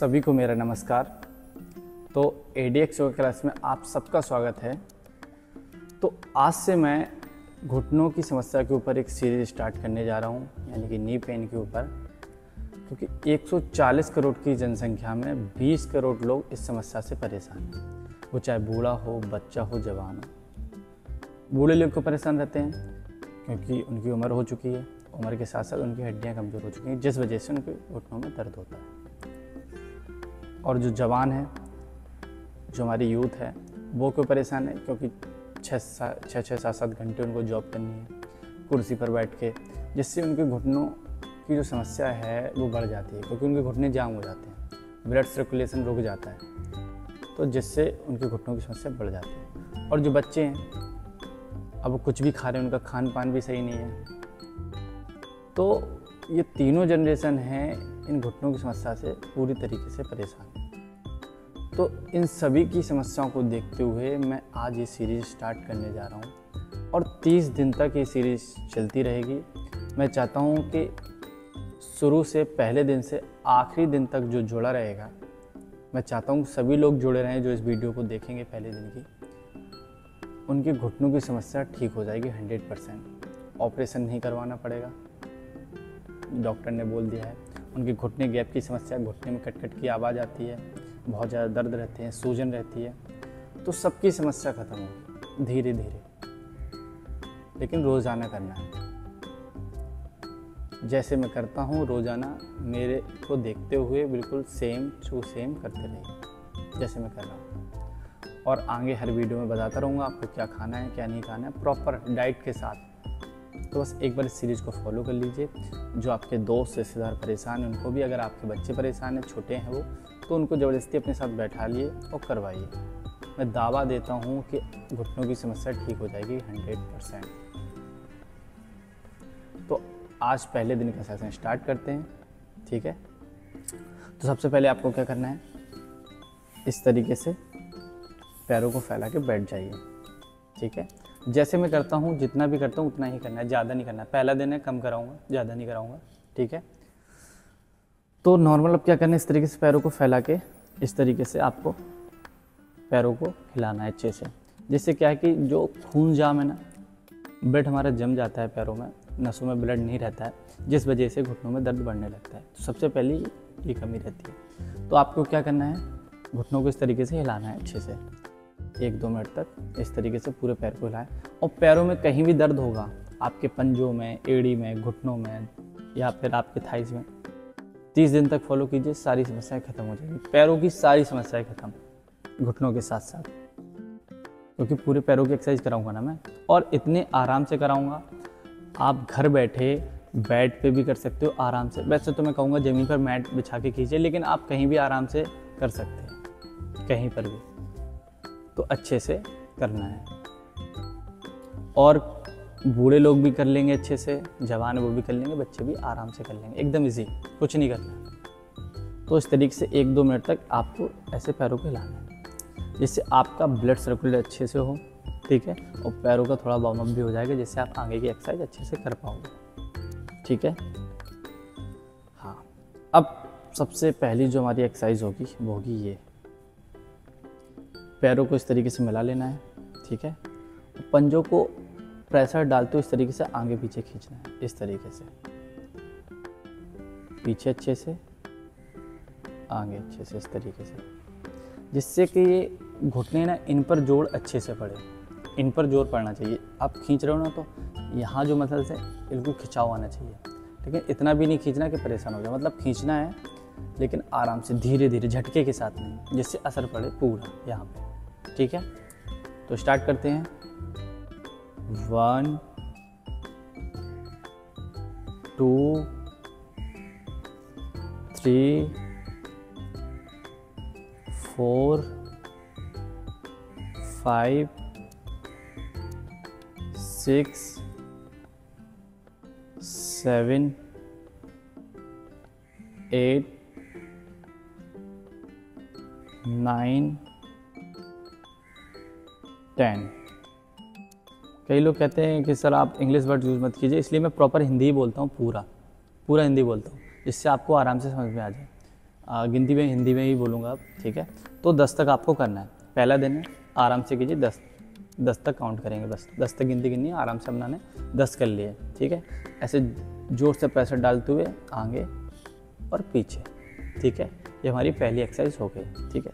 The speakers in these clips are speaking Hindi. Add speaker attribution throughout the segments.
Speaker 1: सभी को मेरा नमस्कार। तो ADX योगा क्लास में आप सबका स्वागत है। तो आज से मैं घुटनों की समस्या के ऊपर एक सीरीज स्टार्ट करने जा रहा हूँ, यानी कि नी पेन के ऊपर, क्योंकि 140 करोड़ की जनसंख्या में 20 करोड़ लोग इस समस्या से परेशान हैं। वो चाहे बूढ़ा हो, बच्चा हो, जवान हो। बूढ़े लोग को परेशान रहते हैं क्योंकि उनकी उम्र हो चुकी है, उम्र के साथ साथ उनकी हड्डियाँ कमज़ोर हो चुकी हैं, जिस वजह से उनके घुटनों में दर्द होता है। और जो जवान है, जो हमारी यूथ है, वो क्यों परेशान है? क्योंकि 6-7 घंटे उनको जॉब करनी है कुर्सी पर बैठ के, जिससे उनके घुटनों की जो समस्या है वो बढ़ जाती है, क्योंकि उनके घुटने जाम हो जाते हैं, ब्लड सर्कुलेशन रुक जाता है, तो जिससे उनके घुटनों की समस्या बढ़ जाती है। और जो बच्चे हैं, अब वो कुछ भी खा रहे हैं, उनका खान पान भी सही नहीं है। तो ये तीनों जनरेशन हैं इन घुटनों की समस्या से पूरी तरीके से परेशान है। तो इन सभी की समस्याओं को देखते हुए मैं आज ये सीरीज़ स्टार्ट करने जा रहा हूँ और 30 दिन तक ये सीरीज़ चलती रहेगी। मैं चाहता हूँ कि शुरू से पहले दिन से आखिरी दिन तक जो जुड़ा रहेगा, मैं चाहता हूँ सभी लोग जुड़े रहें जो इस वीडियो को देखेंगे पहले दिन की। उनके घुटनों की समस्या ठीक हो जाएगी 100%। ऑपरेशन नहीं करवाना पड़ेगा, डॉक्टर ने बोल दिया है। उनके घुटने गैप की समस्या, घुटने में कट की आवाज़ आती है, बहुत ज़्यादा दर्द रहते हैं, सूजन रहती है, तो सबकी समस्या ख़त्म होगी धीरे धीरे। लेकिन रोज़ाना करना है, जैसे मैं करता हूँ रोज़ाना, मेरे को देखते हुए बिल्कुल सेम टू सेम करते रहिए जैसे मैं कर रहा हूँ। और आगे हर वीडियो में बताता रहूँगा आपको क्या खाना है, क्या नहीं खाना है, प्रॉपर डाइट के साथ। तो बस एक बार इस सीरीज़ को फॉलो कर लीजिए। जो आपके दोस्त रिश्तेदार परेशान हैं उनको भी, अगर आपके बच्चे परेशान हैं, छोटे हैं वो, तो उनको ज़बरदस्ती अपने साथ बैठा लिए और करवाइए। मैं दावा देता हूँ कि घुटनों की समस्या ठीक हो जाएगी 100%। तो आज पहले दिन का सेशन स्टार्ट करते हैं, ठीक है? तो सबसे पहले आपको क्या करना है, इस तरीके से पैरों को फैला के बैठ जाइए, ठीक है? जैसे मैं करता हूँ, जितना भी करता हूँ उतना ही करना है, ज़्यादा नहीं करना है। पहला दिन है, कम कराऊंगा, ज़्यादा नहीं कराऊंगा, ठीक है? तो नॉर्मल अब क्या करना है, इस तरीके से पैरों को फैला के इस तरीके से आपको पैरों को हिलाना है अच्छे से, जिससे क्या है कि जो खून जाम है ना, ब्लड हमारा जम जाता है पैरों में, नसों में ब्लड नहीं रहता है, जिस वजह से घुटनों में दर्द बढ़ने लगता है। तो सबसे पहली ये कमी रहती है। तो आपको क्या करना है, घुटनों को इस तरीके से हिलाना है अच्छे से 1-2 मिनट तक। इस तरीके से पूरे पैर को हिलाएं। और पैरों में कहीं भी दर्द होगा, आपके पंजों में, एड़ी में, घुटनों में या फिर आपके थाइस में, 30 दिन तक फॉलो कीजिए, सारी समस्याएं खत्म हो जाएगी। पैरों की सारी समस्याएं खत्म, घुटनों के साथ साथ, क्योंकि पूरे पैरों की एक्सरसाइज कराऊंगा ना मैं, और इतने आराम से कराऊंगा। आप घर बैठे बेड पे भी कर सकते हो आराम से। वैसे तो मैं कहूँगा ज़मीन पर मैट बिछा के कीजिए, लेकिन आप कहीं भी आराम से कर सकते हैं, कहीं पर भी। तो अच्छे से करना है। और बूढ़े लोग भी कर लेंगे अच्छे से, जवान वो भी कर लेंगे, बच्चे भी आराम से कर लेंगे, एकदम इजी, कुछ नहीं करना। तो इस तरीके से 1-2 मिनट तक आपको ऐसे पैरों को हिलाना है, जिससे आपका ब्लड सर्कुलेट अच्छे से हो, ठीक है? और पैरों का थोड़ा वार्म अप भी हो जाएगा, जिससे आप आगे की एक्सरसाइज अच्छे से कर पाओगे, ठीक है? हाँ, अब सबसे पहली जो हमारी एक्सरसाइज होगी वो होगी ये। पैरों को इस तरीके से मिला लेना है, ठीक है? पंजों को प्रेशर डालते हुए इस तरीके से आगे पीछे खींचना है, इस तरीके से, पीछे अच्छे से, आगे अच्छे से, इस तरीके से, जिससे कि ये घुटने ना, इन पर जोर अच्छे से पड़े, इन पर जोर पड़ना चाहिए। आप खींच रहे हो ना, तो यहाँ जो मसल्स है बिल्कुल खिंचाव आना चाहिए, लेकिन इतना भी नहीं खींचना कि परेशान हो जाए। मतलब खींचना है, लेकिन आराम से, धीरे धीरे, झटके के साथ नहीं, जिससे असर पड़े पूरा यहाँ पे, ठीक है? तो स्टार्ट करते हैं। 1 2 3 4 5 6 7 8 9 10। कई लोग कहते हैं कि सर आप इंग्लिश वर्ड यूज़ मत कीजिए, इसलिए मैं प्रॉपर हिंदी ही बोलता हूँ, पूरा हिंदी बोलता हूँ, जिससे आपको आराम से समझ में आ जाए। गिनती में हिंदी में ही बोलूँगा अब, ठीक है। तो 10 तक आपको करना है, पहला दिन है, आराम से कीजिए, 10 तक काउंट करेंगे, बस 10 तक गिनती गिननी है, आराम से अपना ने 10 कर लिए, ठीक है। ऐसे जोर से प्रेशर डालते हुए आगे और पीछे, ठीक है। ये हमारी पहली एक्सरसाइज हो गई, ठीक है।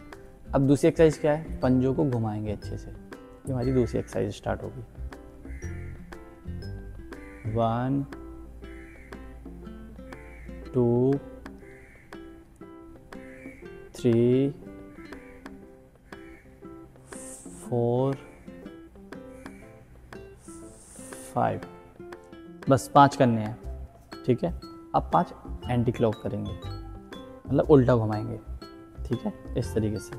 Speaker 1: अब दूसरी एक्सरसाइज क्या है, पंजों को घुमाएंगे अच्छे से, ये हमारी दूसरी एक्सरसाइज स्टार्ट होगी। 1 2 3 4 5, बस 5 करने हैं, ठीक है। अब 5 एंटी क्लॉक करेंगे, मतलब उल्टा घुमाएंगे, ठीक है, इस तरीके से।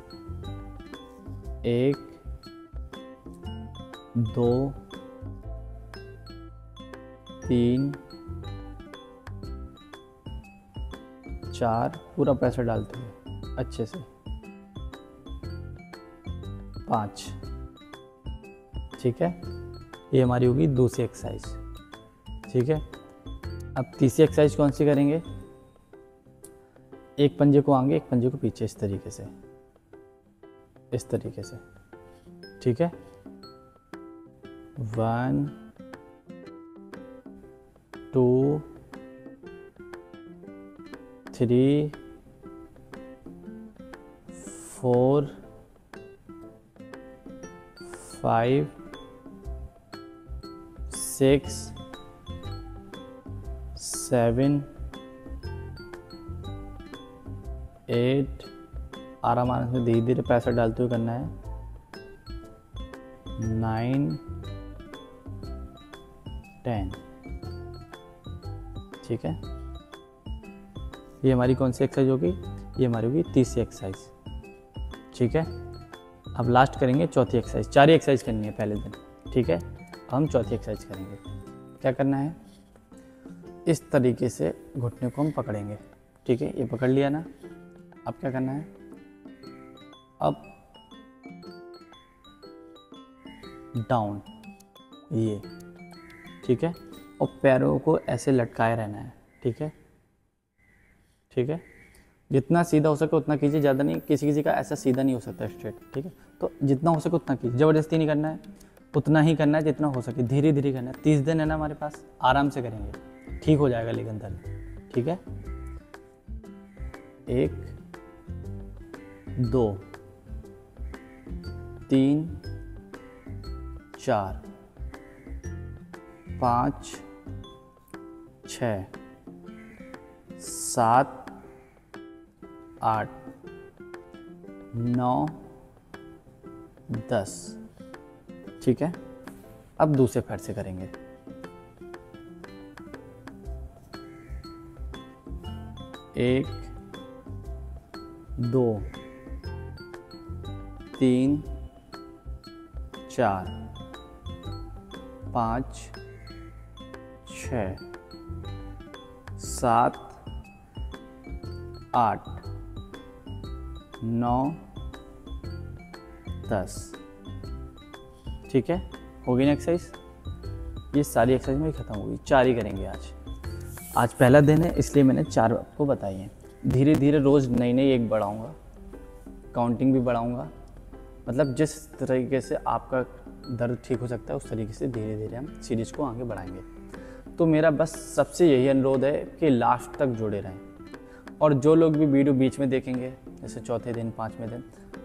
Speaker 1: 1 2 3 4, पूरा प्रेशर डालते हुए अच्छे से, 5, ठीक है। ये हमारी होगी दूसरी एक्सरसाइज, ठीक है। अब तीसरी एक्सरसाइज कौन सी करेंगे, एक पंजे को आगे, एक पंजे को पीछे, इस तरीके से, इस तरीके से, ठीक है। 1 2 3 4 5 6 7 8, आराम आराम से धीरे धीरे प्रेशर डालते हुए करना है, 9 10, ठीक है। ये हमारी कौन सी एक्सरसाइज होगी, ये हमारी होगी तीसरी एक्सरसाइज, ठीक है। अब लास्ट करेंगे चौथी एक्सरसाइज, 4 ही एक्सरसाइज करनी है पहले दिन, ठीक है। अब हम चौथी एक्सरसाइज करेंगे। क्या करना है, इस तरीके से घुटने को हम पकड़ेंगे, ठीक है। ये पकड़ लिया ना, अब क्या करना है, अब डाउन, ये, ठीक है। और पैरों को ऐसे लटकाए रहना है, ठीक है, ठीक है। जितना सीधा हो सके उतना कीजिए, ज़्यादा नहीं, किसी किसी का ऐसा सीधा नहीं हो सकता स्ट्रेट, ठीक है। तो जितना हो सके उतना कीजिए, ज़बरदस्ती नहीं करना है, उतना ही करना है जितना हो सके, धीरे धीरे करना है। 30 दिन है ना हमारे पास, आराम से करेंगे, ठीक हो जाएगा लेकिन दर्द, ठीक है। 1 2 3 4 5 6 7 8 9 10, ठीक है। अब दूसरे पैर से करेंगे, 1 2 3 4 5 6 7 8 9 10, ठीक है। होगी ना एक्सरसाइज, ये सारी एक्सरसाइज मेरी खत्म होगी, 4 ही करेंगे आज पहला दिन है इसलिए मैंने 4 आपको बताई हैं। धीरे धीरे रोज़ नई नई एक बढ़ाऊँगा, काउंटिंग भी बढ़ाऊँगा, मतलब जिस तरीके से आपका दर्द ठीक हो सकता है उस तरीके से धीरे धीरे हम सीरीज को आगे बढ़ाएंगे। तो मेरा बस सबसे यही अनुरोध है कि लास्ट तक जुड़े रहें, और जो लोग भी वीडियो बीच में देखेंगे, जैसे चौथे दिन 5वें दिन,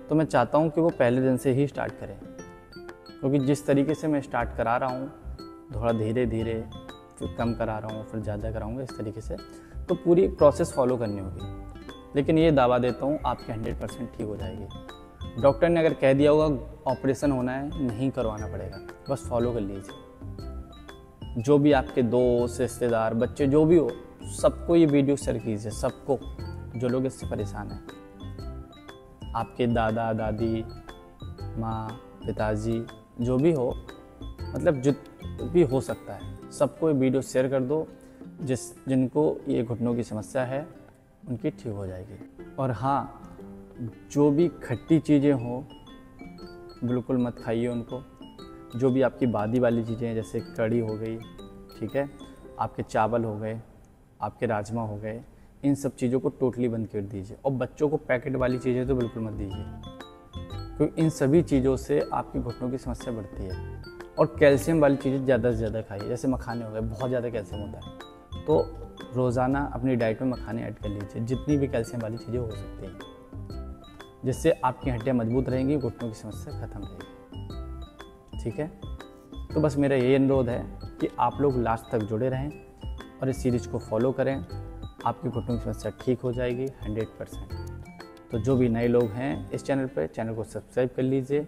Speaker 1: तो मैं चाहता हूँ कि वो पहले दिन से ही स्टार्ट करें, क्योंकि जिस तरीके से मैं स्टार्ट करा रहा हूँ, थोड़ा धीरे धीरे, फिर कम करा रहा हूँ, फिर ज़्यादा कराऊँगा, इस तरीके से तो पूरी प्रोसेस फॉलो करनी होगी। लेकिन ये दावा देता हूँ आपके 100% ठीक हो जाएगी। डॉक्टर ने अगर कह दिया होगा ऑपरेशन होना है, नहीं करवाना पड़ेगा, बस फॉलो कर लीजिए। जो भी आपके दोस्त, रिश्तेदार, बच्चे, जो भी हो, सबको ये वीडियो शेयर कीजिए, सबको, जो लोग इससे परेशान हैं, आपके दादा दादी, माँ, पिताजी, जो भी हो, मतलब जो भी हो सकता है, सबको ये वीडियो शेयर कर दो। जिनको ये घुटनों की समस्या है उनकी ठीक हो जाएगी। और हाँ, जो भी खट्टी चीज़ें हों बिल्कुल मत खाइए उनको। जो भी आपकी बादी वाली चीज़ें हैं, जैसे कढ़ी हो गई, ठीक है, आपके चावल हो गए, आपके राजमा हो गए, इन सब चीज़ों को टोटली बंद कर दीजिए। और बच्चों को पैकेट वाली चीज़ें तो बिल्कुल मत दीजिए, क्योंकि इन सभी चीज़ों से आपकी घुटनों की समस्या बढ़ती है। और कैल्शियम वाली चीज़ें ज़्यादा से ज़्यादा खाइए, जैसे मखाने हो गए, बहुत ज़्यादा कैल्शियम होता है, तो रोज़ाना अपनी डाइट में मखाने ऐड कर लीजिए, जितनी भी कैल्शियम वाली चीज़ें हो सकती हैं, जिससे आपकी हड्डियाँ मजबूत रहेंगी, घुटनों की समस्या खत्म रहेगी। ठीक है, तो बस मेरा यही अनुरोध है कि आप लोग लास्ट तक जुड़े रहें और इस सीरीज़ को फॉलो करें, आपकी घुटनों की समस्या ठीक हो जाएगी 100%। तो जो भी नए लोग हैं इस चैनल पर, चैनल को सब्सक्राइब कर लीजिए,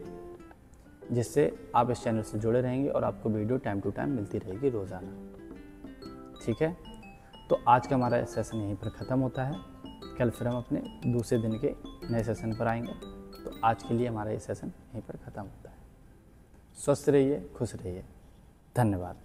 Speaker 1: जिससे आप इस चैनल से जुड़े रहेंगे और आपको वीडियो टाइम टू टाइम मिलती रहेगी रोज़ाना। ठीक है, तो आज का हमारा सेशन यहीं पर ख़त्म होता है। कल फिर हम अपने दूसरे दिन के नए सेशन पर आएंगे। तो आज के लिए हमारा ये सेशन यहीं पर ख़त्म होता है। स्वस्थ रहिए, खुश रहिए, धन्यवाद।